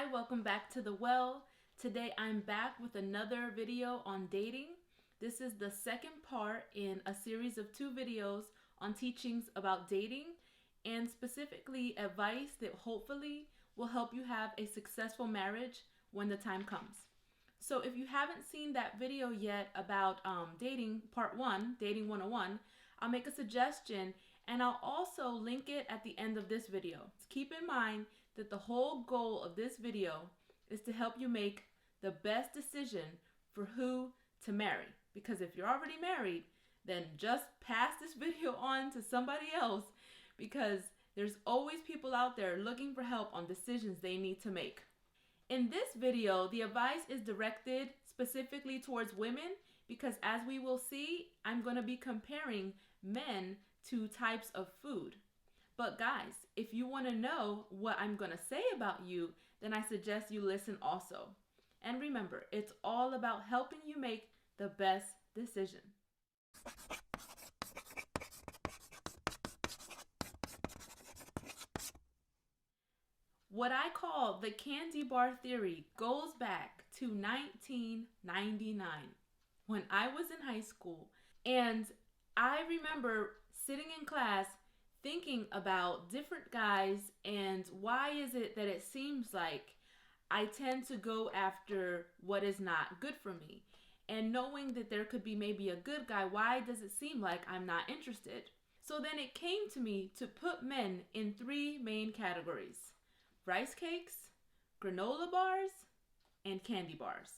Hi, welcome back to the well. Today I'm back with another video on dating. This is the second part in a series of 2 videos on teachings about dating and specifically advice that hopefully will help you have a successful marriage when the time comes. So if you haven't seen that video yet about dating, part 1, Dating 101, I'll make a suggestion and I'll also link it at the end of this video. Keep in mind that the whole goal of this video is to help you make the best decision for who to marry. Because if you're already married, then just pass this video on to somebody else, because there's always people out there looking for help on decisions they need to make. In this video, the advice is directed specifically towards women because, as we will see, I'm going to be comparing men to types of food. But guys, if you want to know what I'm going to say about you, then I suggest you listen also. And remember, it's all about helping you make the best decision. What I call the candy bar theory goes back to 1999 when I was in high school. And I remember sitting in class thinking about different guys and why is it that it seems like I tend to go after what is not good for me. And knowing that there could be maybe a good guy, why does it seem like I'm not interested? So then it came to me to put men in 3 main categories: rice cakes, granola bars, and candy bars.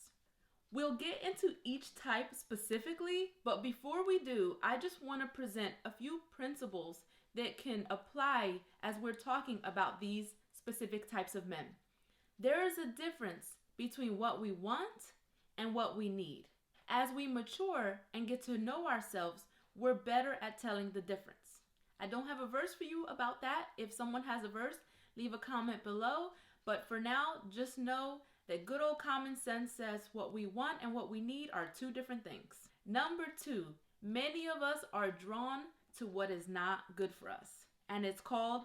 We'll get into each type specifically, but before we do, I just want to present a few principles that can apply as we're talking about these specific types of men. There is a difference between what we want and what we need. As we mature and get to know ourselves, we're better at telling the difference. I don't have a verse for you about that. If someone has a verse, leave a comment below. But for now, just know that good old common sense says what we want and what we need are 2 different things. Number 2, many of us are drawn to what is not good for us, and it's called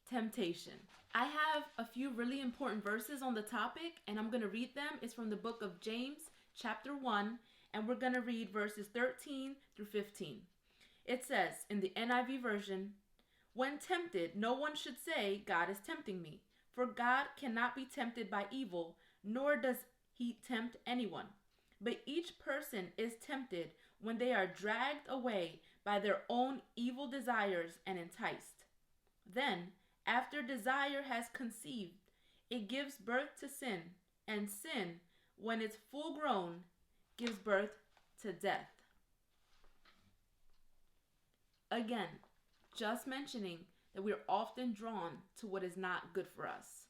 temptation. I have a few really important verses on the topic, and I'm going to read them. It's from the book of James, chapter 1, and we're going to read verses 13 through 15. It says in the NIV version, "When tempted, no one should say, 'God is tempting me,' for God cannot be tempted by evil, nor does he tempt anyone. But each person is tempted when they are dragged away by their own evil desires and enticed. Then, after desire has conceived, it gives birth to sin, and sin, when it's full grown, gives birth to death." Again, just mentioning that we're often drawn to what is not good for us.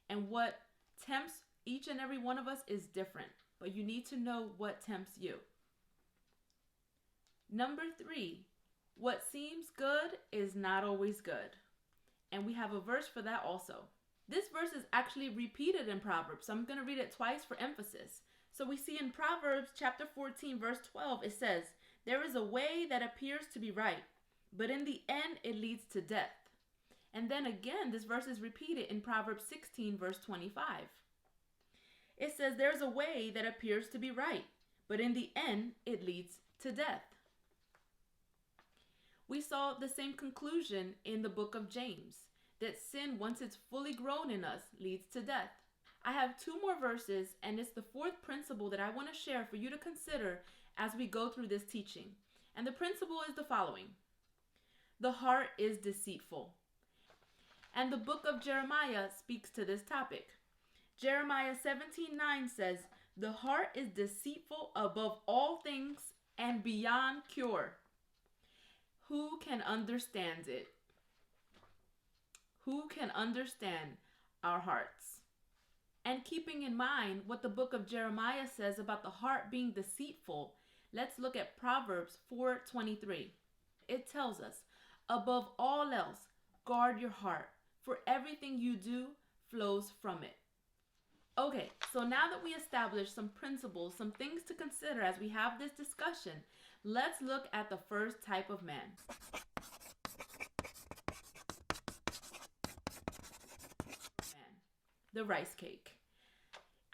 And what tempts each and every one of us is different, but you need to know what tempts you. Number 3, what seems good is not always good. And we have a verse for that also. This verse is actually repeated in Proverbs, so I'm going to read it twice for emphasis. So we see in Proverbs chapter 14, verse 12, it says, "There is a way that appears to be right, but in the end it leads to death." And then again, this verse is repeated in Proverbs 16, verse 25. It says, "There's a way that appears to be right, but in the end it leads to death." We saw the same conclusion in the book of James, that sin, once it's fully grown in us, leads to death. I have 2 more verses, and it's the 4th principle that I want to share for you to consider as we go through this teaching. And the principle is the following: the heart is deceitful. And the book of Jeremiah speaks to this topic. Jeremiah 17:9 says, "The heart is deceitful above all things and beyond cure. Who can understand it?" Who can understand our hearts? And keeping in mind what the book of Jeremiah says about the heart being deceitful, let's look at Proverbs 4:23. It tells us, "Above all else, guard your heart, for everything you do flows from it." Okay, so now that we established some principles, some things to consider as we have this discussion, let's look at the first type of man. The rice cake.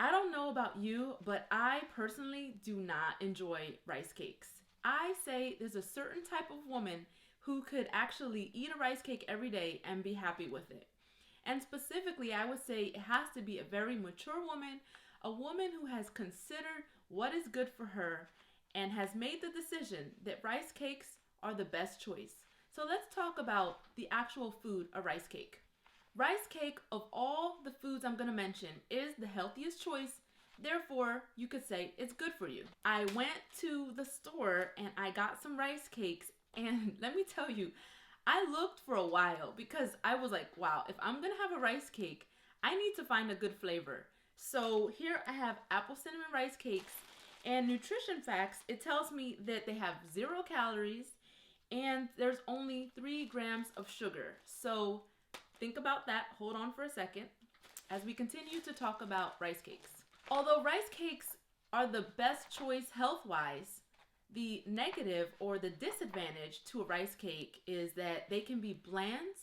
I don't know about you, but I personally do not enjoy rice cakes. I say there's a certain type of woman who could actually eat a rice cake every day and be happy with it. And specifically, I would say it has to be a very mature woman, a woman who has considered what is good for her and has made the decision that rice cakes are the best choice. So let's talk about the actual food, a rice cake. Rice cake, of all the foods I'm going to mention, is the healthiest choice. Therefore, you could say it's good for you. I went to the store and I got some rice cakes, and let me tell you, I looked for a while because I was like, wow, if I'm going to have a rice cake, I need to find a good flavor. So here I have apple cinnamon rice cakes, and nutrition facts, it tells me that they have 0 calories and there's only 3 grams of sugar. So think about that. Hold on for a second as we continue to talk about rice cakes. Although rice cakes are the best choice health-wise, the negative or the disadvantage to a rice cake is that they can be bland,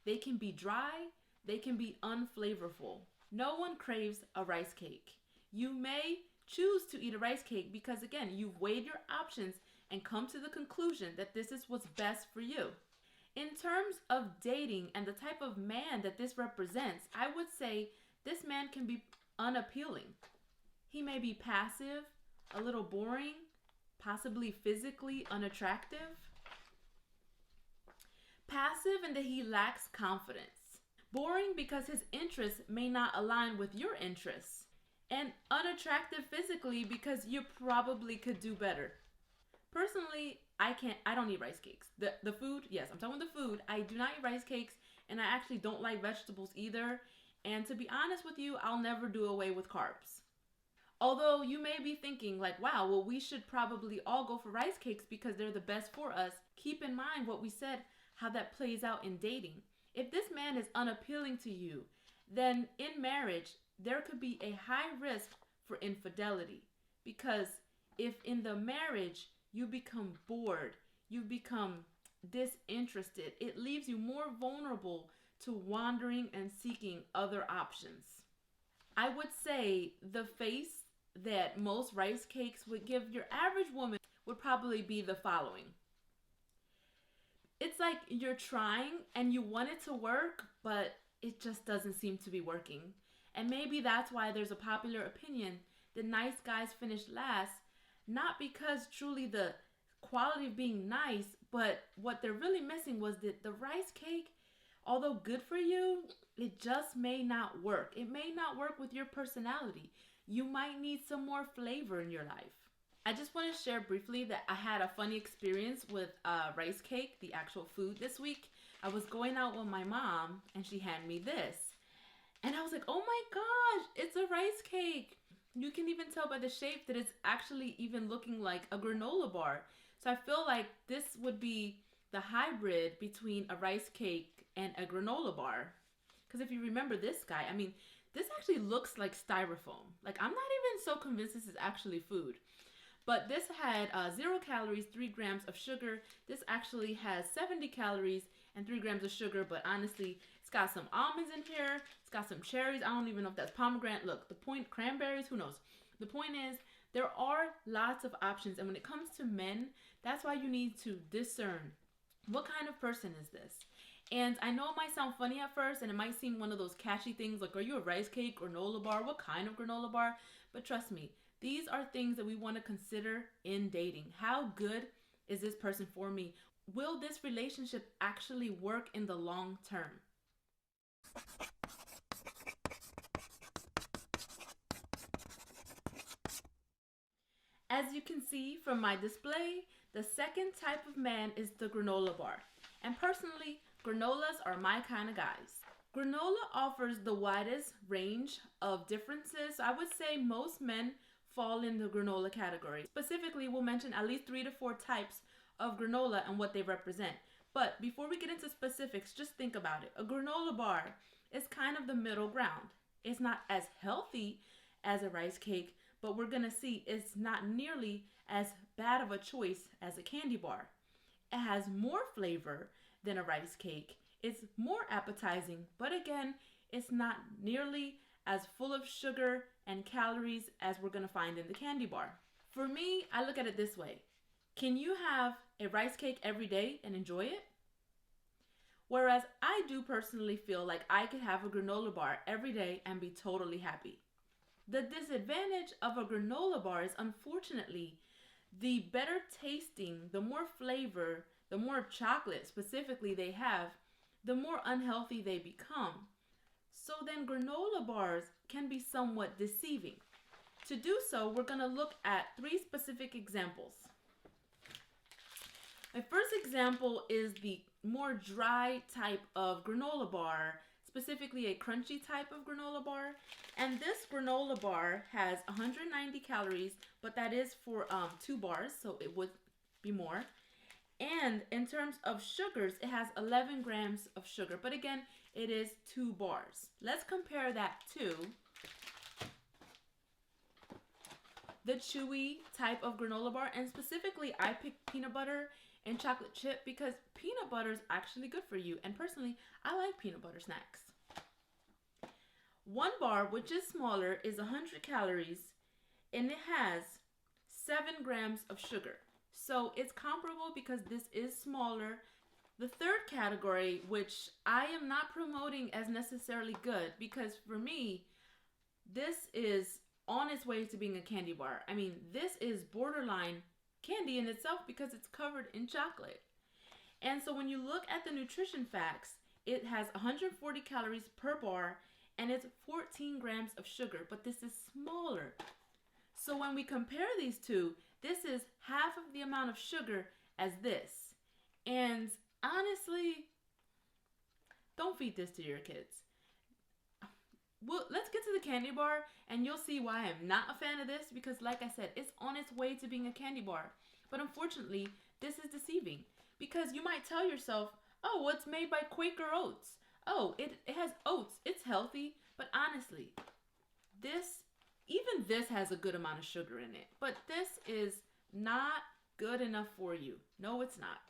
they can be dry, they can be unflavorful. No one craves a rice cake. You may choose to eat a rice cake because, again, you've weighed your options and come to the conclusion that this is what's best for you. In terms of dating and the type of man that this represents, I would say this man can be unappealing. He may be passive, a little boring, possibly physically unattractive. Passive in that he lacks confidence. Boring because his interests may not align with your interests. And unattractive physically because you probably could do better. Personally, I don't eat rice cakes. The food, yes, I'm talking about the food. I do not eat rice cakes, and I actually don't like vegetables either. And to be honest with you, I'll never do away with carbs. Although you may be thinking like, wow, well, we should probably all go for rice cakes because they're the best for us. Keep in mind what we said, how that plays out in dating. If this man is unappealing to you, then in marriage, there could be a high risk for infidelity. Because if in the marriage you become bored, you become disinterested, it leaves you more vulnerable to wandering and seeking other options. I would say the face that most rice cakes would give your average woman would probably be the following. It's like you're trying and you want it to work, but it just doesn't seem to be working. And maybe that's why there's a popular opinion that nice guys finish last, not because truly the quality of being nice, but what they're really missing was that the rice cake, although good for you, it just may not work. It may not work with your personality. You might need some more flavor in your life. I just want to share briefly that I had a funny experience with rice cake, the actual food this week. I was going out with my mom and she handed me this. And I was like, oh my gosh, it's a rice cake. You can even tell by the shape that it's actually even looking like a granola bar. So I feel like this would be the hybrid between a rice cake and a granola bar. Because if you remember this guy, I mean, this actually looks like styrofoam. Like, I'm not even so convinced this is actually food. But this had 0 calories, 3 grams of sugar. This actually has 70 calories and 3 grams of sugar. But honestly, it's got some almonds in here. It's got some cherries. I don't even know if that's pomegranate. Look, the point, cranberries, who knows? The point is, there are lots of options. And when it comes to men, that's why you need to discern what kind of person is this. And I know it might sound funny at first, and it might seem one of those catchy things like, are you a rice cake, granola bar? What kind of granola bar? But trust me, these are things that we want to consider in dating. How good is this person for me? Will this relationship actually work in the long term? As you can see from my display, the second type of man is the granola bar. And personally, granolas are my kind of guys. Granola offers the widest range of differences. So I would say most men fall in the granola category. Specifically, we'll mention at least 3 to 4 types of granola and what they represent. But before we get into specifics, just think about it. A granola bar is kind of the middle ground. It's not as healthy as a rice cake, but we're going to see it's not nearly as bad of a choice as a candy bar. It has more flavor than a rice cake. It's more appetizing, but again, it's not nearly as full of sugar and calories as we're going to find in the candy bar. For me, I look at it this way. Can you have a rice cake every day and enjoy it? Whereas I do personally feel like I could have a granola bar every day and be totally happy. The disadvantage of a granola bar is, unfortunately, the better tasting, the more flavor, the more chocolate specifically they have, the more unhealthy they become. So then granola bars can be somewhat deceiving. To do so, we're going to look at 3 specific examples. My first example is the more dry type of granola bar, specifically a crunchy type of granola bar. And this granola bar has 190 calories, but that is for 2 bars, so it would be more. And in terms of sugars, it has 11 grams of sugar, but again, it is 2 bars. Let's compare that to the chewy type of granola bar, and specifically I picked peanut butter and chocolate chip because peanut butter is actually good for you, and personally I like peanut butter snacks. 1 bar, which is smaller, is 100 calories and it has 7 grams of sugar. So it's comparable because this is smaller. The third category, which I am not promoting as necessarily good, because for me this is on its way to being a candy bar. I mean, this is borderline candy in itself because it's covered in chocolate. And so when you look at the nutrition facts, it has 140 calories per bar and it's 14 grams of sugar, but this is smaller. So when we compare these two, this is half of the amount of sugar as this. And honestly, don't feed this to your kids. Well, let's get to the candy bar and you'll see why I'm not a fan of this, because like I said, it's on its way to being a candy bar. But unfortunately, this is deceiving because you might tell yourself, oh, well, it's made by Quaker Oats. Oh, it has oats. It's healthy. But honestly, even this has a good amount of sugar in it. But this is not good enough for you. No, it's not.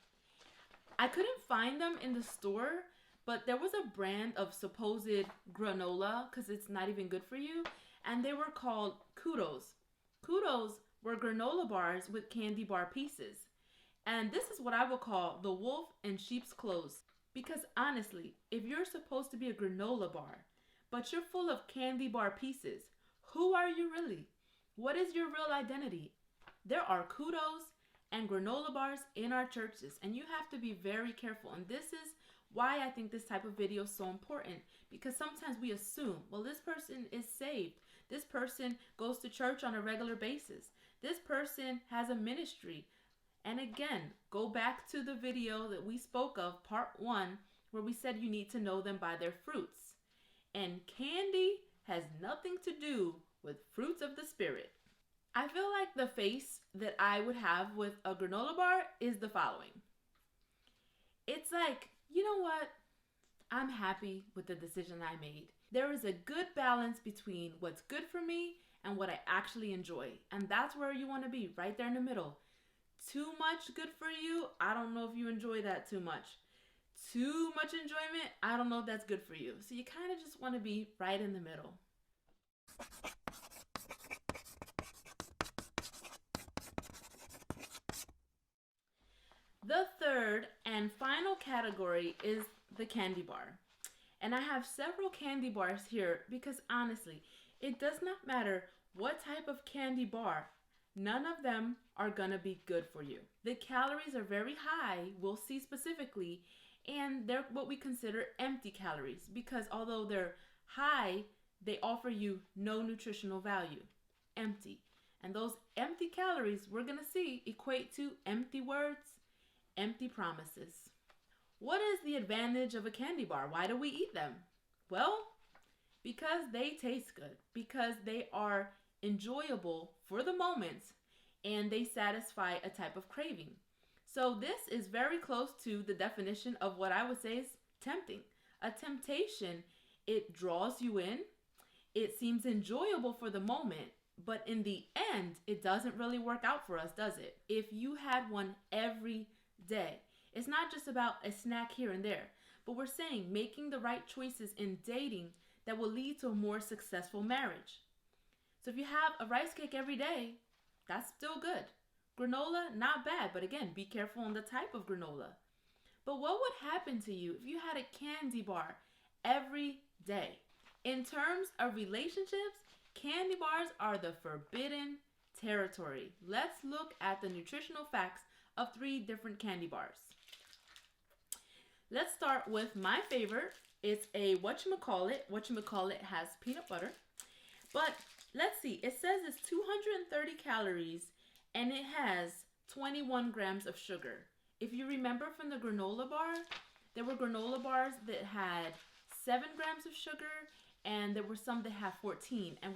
I couldn't find them in the store, but there was a brand of supposed granola, because it's not even good for you, and they were called Kudos. Kudos were granola bars with candy bar pieces. And this is what I would call the wolf in sheep's clothes. Because honestly, if you're supposed to be a granola bar, but you're full of candy bar pieces, who are you really? What is your real identity? There are Kudos and granola bars in our churches, and you have to be very careful. And this is why I think this type of video is so important, because sometimes we assume, well, this person is saved. This person goes to church on a regular basis. This person has a ministry. And again, go back to the video that we spoke of, part 1, where we said you need to know them by their fruits. And candy has nothing to do with fruits of the spirit. I feel like the face that I would have with a granola bar is the following. It's like, you know what? I'm happy with the decision I made. There is a good balance between what's good for me and what I actually enjoy. And that's where you want to be, right there in the middle. Too much good for you, I don't know if you enjoy that too much. Too much enjoyment, I don't know if that's good for you. So you kind of just want to be right in the middle. The third and final category is the candy bar. And I have several candy bars here because honestly, it does not matter what type of candy bar, none of them are gonna be good for you. The calories are very high, we'll see specifically, and they're what we consider empty calories because although they're high, they offer you no nutritional value. Empty. And those empty calories we're gonna see equate to empty words, empty promises. What is the advantage of a candy bar? Why do we eat them? Well, because they taste good, because they are enjoyable for the moment, and they satisfy a type of craving. So this is very close to the definition of what I would say is tempting. A temptation, it draws you in, it seems enjoyable for the moment, but in the end, it doesn't really work out for us, does it? If you had one every day, it's not just about a snack here and there, but we're saying making the right choices in dating that will lead to a more successful marriage. So if you have a rice cake every day, that's still good. Granola, not bad, but again, be careful on the type of granola. But what would happen to you if you had a candy bar every day? In terms of relationships, candy bars are the forbidden territory. Let's look at the nutritional facts of 3 different candy bars. Let's start with my favorite. It's a whatchamacallit. Whatchamacallit has peanut butter. But let's see. It says it's 230 calories and it has 21 grams of sugar. If you remember from the granola bar, there were granola bars that had 7 grams of sugar and there were some that had 14. And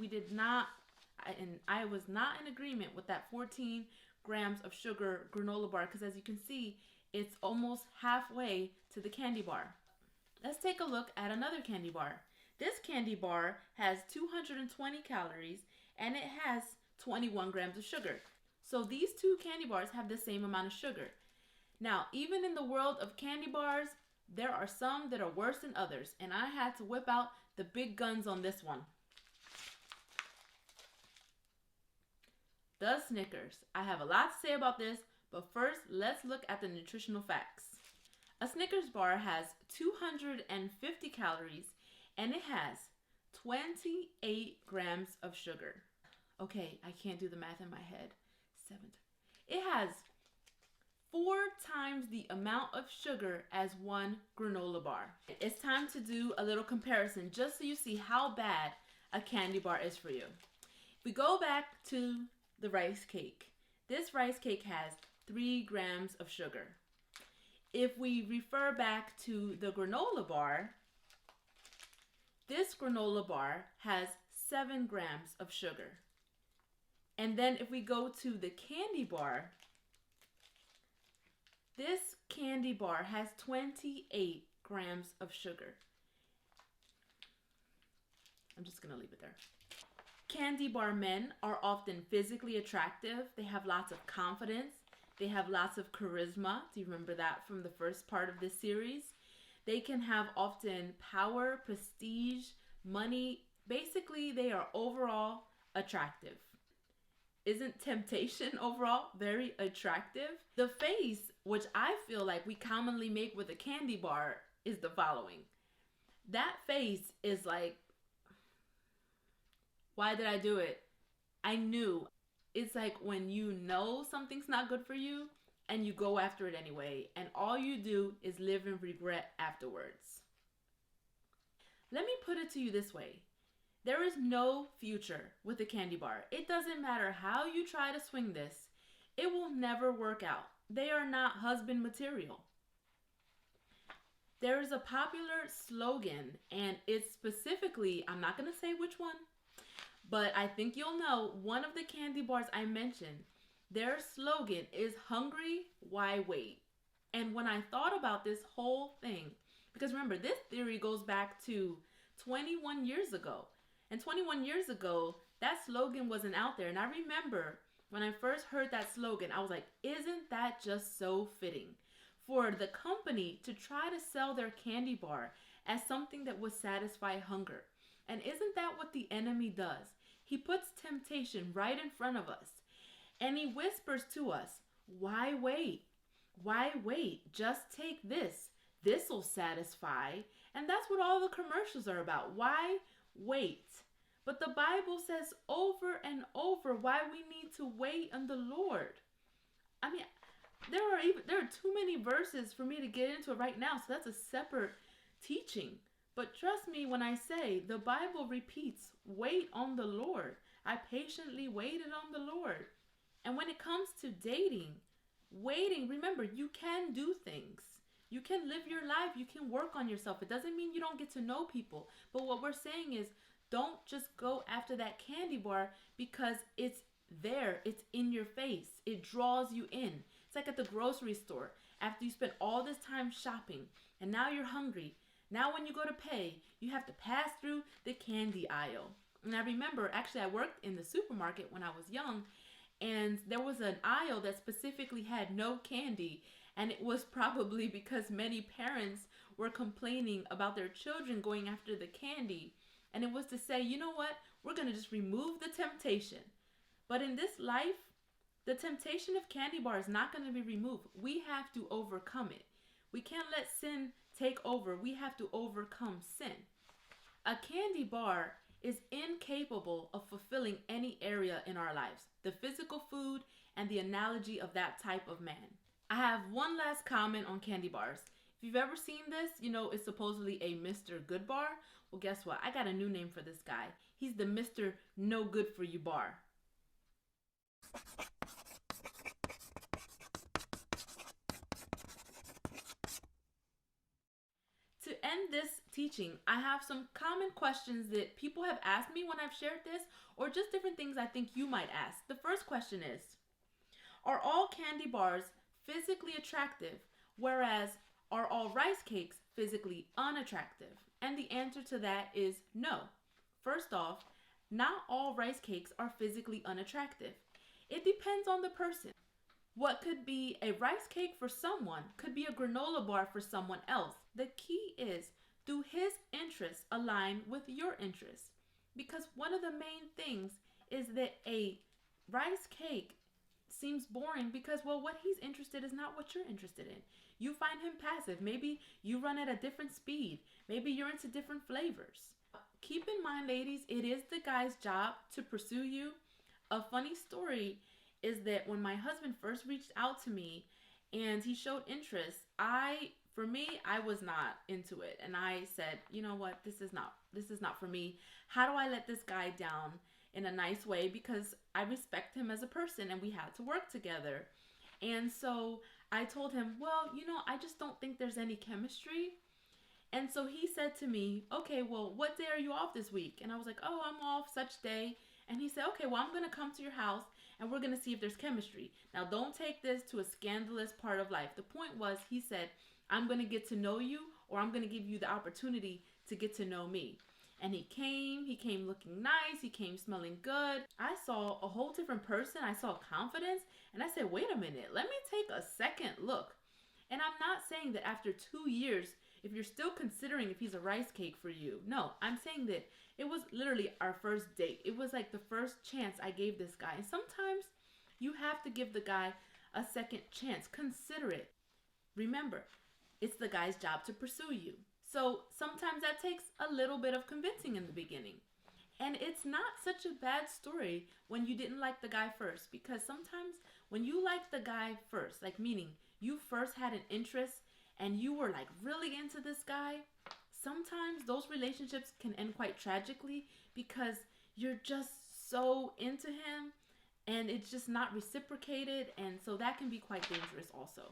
I was not in agreement with that 14 grams of sugar granola bar because as you can see, it's almost halfway to the candy bar. Let's take a look at another candy bar. This candy bar has 220 calories and it has 21 grams of sugar. So these 2 candy bars have the same amount of sugar. Now, even in the world of candy bars, there are some that are worse than others, and I had to whip out the big guns on this one. The Snickers. I have a lot to say about this, but first, let's look at the nutritional facts. A Snickers bar has 250 calories, and it has 28 grams of sugar. Okay, I can't do the math in my head. 7. It has 4 times the amount of sugar as one granola bar. It's time to do a little comparison just so you see how bad a candy bar is for you. If we go back to the rice cake, this rice cake has 3 grams of sugar. If we refer back to the granola bar, this granola bar has 7 grams of sugar. And then if we go to the candy bar, this candy bar has 28 grams of sugar. I'm just going to leave it there. Candy bar men are often physically attractive. They have lots of confidence. They have lots of charisma. Do you remember that from the first part of this series? They can have often power, prestige, money. Basically, they are overall attractive. Isn't temptation overall very attractive? The face, which I feel like we commonly make with a candy bar, is the following. That face is like, why did I do it? I knew. It's like when you know something's not good for you and you go after it anyway, and all you do is live in regret afterwards. Let me put it to you this way. There is no future with a candy bar. It doesn't matter how you try to swing this. It will never work out. They are not husband material. There is a popular slogan, and it's specifically, I'm not going to say which one, but I think you'll know one of the candy bars I mentioned. Their slogan is hungry, why wait? And when I thought about this whole thing, because remember, this theory goes back to 21 years ago. And 21 years ago, that slogan wasn't out there. And I remember when I first heard that slogan, I was like, isn't that just so fitting for the company to try to sell their candy bar as something that would satisfy hunger? And isn't that what the enemy does? He puts temptation right in front of us. And he whispers to us, why wait? Why wait? Just take this. This will satisfy. And that's what all the commercials are about. Why wait? But the Bible says over and over why we need to wait on the Lord. I mean, there are too many verses for me to get into right now, so that's a separate teaching. But trust me when I say the Bible repeats, wait on the Lord. I patiently waited on the Lord. And when it comes to dating, waiting, remember, you can do things. You can live your life. You can work on yourself. It doesn't mean you don't get to know people. But what we're saying is, don't just go after that candy bar because it's there. It's in your face. It draws you in. It's like at the grocery store. After you spend all this time shopping and now you're hungry. Now when you go to pay, you have to pass through the candy aisle. And I remember, actually, I worked in the supermarket when I was young, and there was an aisle that specifically had no candy. And it was probably because many parents were complaining about their children going after the candy. And it was to say, you know what? We're going to just remove the temptation. But in this life, the temptation of candy bar is not going to be removed. We have to overcome it. We can't let sin take over. We have to overcome sin. A candy bar is incapable of fulfilling any area in our lives, the physical food and the analogy of that type of man. I have one last comment on candy bars. If you've ever seen this, you know it's supposedly a Mr. Good Bar. Well, guess what? I got a new name for this guy. He's the Mr. No Good For You Bar. To end this teaching, I have some common questions that people have asked me when I've shared this, or just different things I think you might ask. The first question is, are all candy bars physically attractive, whereas are all rice cakes physically unattractive? And the answer to that is no. First off, not all rice cakes are physically unattractive. It depends on the person. What could be a rice cake for someone could be a granola bar for someone else. The key is, do his interests align with your interests? Because one of the main things is that a rice cake seems boring because, well, what he's interested is not what you're interested in. You find him passive. Maybe you run at a different speed. Maybe you're into different flavors. Keep in mind, ladies, it is the guy's job to pursue you. A funny story is that when my husband first reached out to me and he showed interest, I was not into it. And I said, you know what, this is not for me. How do I let this guy down in a nice way? Because I respect him as a person and we had to work together. And so I told him, well, you know, I just don't think there's any chemistry. And so he said to me, okay, well, what day are you off this week? And I was like, oh, I'm off such day. And he said, okay, well, I'm going to come to your house and we're going to see if there's chemistry. Now, don't take this to a scandalous part of life. The point was, he said, I'm going to get to know you, or I'm going to give you the opportunity to get to know me. And he came looking nice. He came smelling good. I saw a whole different person. I saw confidence. And I said, wait a minute, let me take a second look. And I'm not saying that after 2 years, if you're still considering if he's a rice cake for you. No, I'm saying that it was literally our first date. It was like the first chance I gave this guy. And sometimes you have to give the guy a second chance. Consider it. Remember, it's the guy's job to pursue you. So sometimes that takes a little bit of convincing in the beginning. And it's not such a bad story when you didn't like the guy first. Because sometimes when you like the guy first, like meaning you first had an interest and you were like really into this guy, sometimes those relationships can end quite tragically because you're just so into him and it's just not reciprocated, and so that can be quite dangerous also.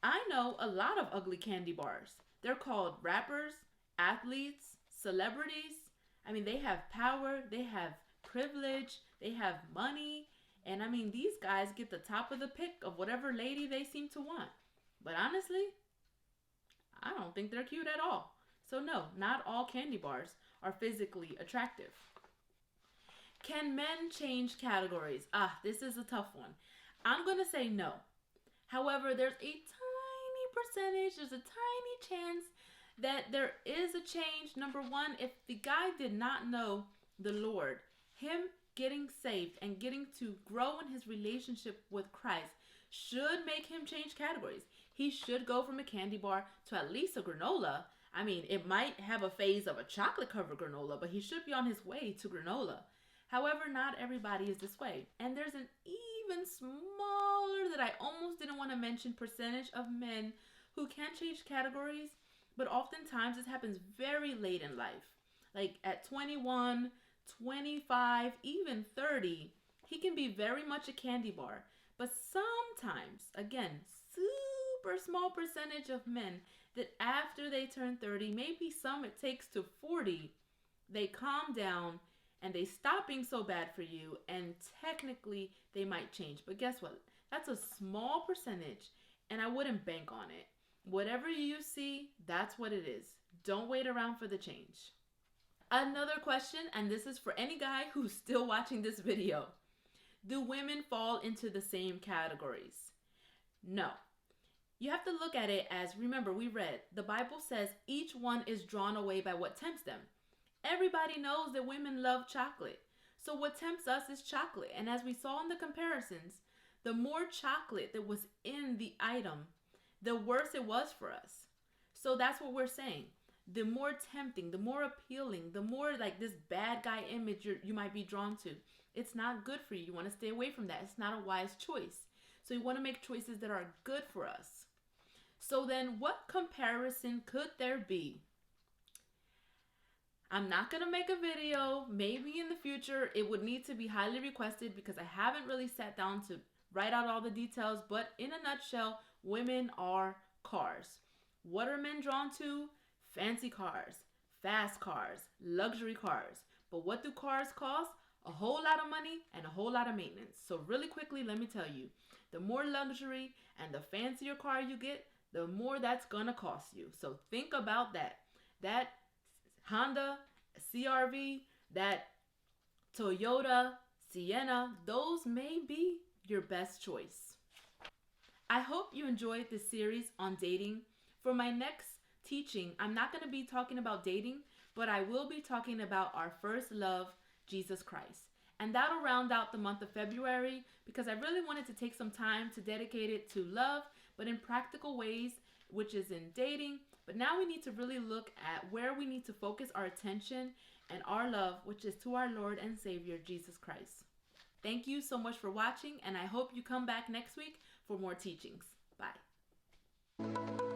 I know a lot of ugly candy bars. They're called rappers, athletes, celebrities. I mean, they have power, they have privilege, they have money, and I mean, these guys get the top of the pick of whatever lady they seem to want. But honestly, I don't think they're cute at all. So no, not all candy bars are physically attractive. Can men change categories? This is a tough one. I'm going to say no. However, there's a tiny percentage, there's a tiny chance that there is a change. Number one, if the guy did not know the Lord, him getting saved and getting to grow in his relationship with Christ should make him change categories. He should go from a candy bar to at least a granola. I mean, it might have a phase of a chocolate-covered granola, but he should be on his way to granola. However, not everybody is this way. And there's an even smaller, that I almost didn't want to mention, percentage of men who can change categories, but oftentimes this happens very late in life. Like at 21, 25, even 30, he can be very much a candy bar. But sometimes, again, super small percentage of men that after they turn 30, maybe some it takes to 40, they calm down and they stop being so bad for you, and technically they might change. But guess what? That's a small percentage, and I wouldn't bank on it. Whatever you see, that's what it is. Don't wait around for the change. Another question, and this is for any guy who's still watching this video. Do women fall into the same categories? No. You have to look at it as, remember, we read, the Bible says each one is drawn away by what tempts them. Everybody knows that women love chocolate. So what tempts us is chocolate. And as we saw in the comparisons, the more chocolate that was in the item, the worse it was for us. So that's what we're saying. The more tempting, the more appealing, the more like this bad guy image you might be drawn to. It's not good for you. You want to stay away from that. It's not a wise choice. So you want to make choices that are good for us. So then what comparison could there be? I'm not going to make a video. Maybe in the future it would need to be highly requested because I haven't really sat down to write out all the details. But in a nutshell, women are cars. What are men drawn to? Fancy cars, fast cars, luxury cars. But what do cars cost? A whole lot of money and a whole lot of maintenance. So really quickly, let me tell you, the more luxury and the fancier car you get, the more that's gonna cost you. So think about that. That Honda CRV, that Toyota Sienna, those may be your best choice. I hope you enjoyed this series on dating. For my next teaching, I'm not going to be talking about dating, but I will be talking about our first love, Jesus Christ. And that'll round out the month of February because I really wanted to take some time to dedicate it to love, but in practical ways, which is in dating. But now we need to really look at where we need to focus our attention and our love, which is to our Lord and Savior, Jesus Christ. Thank you so much for watching, and I hope you come back next week for more teachings. Bye.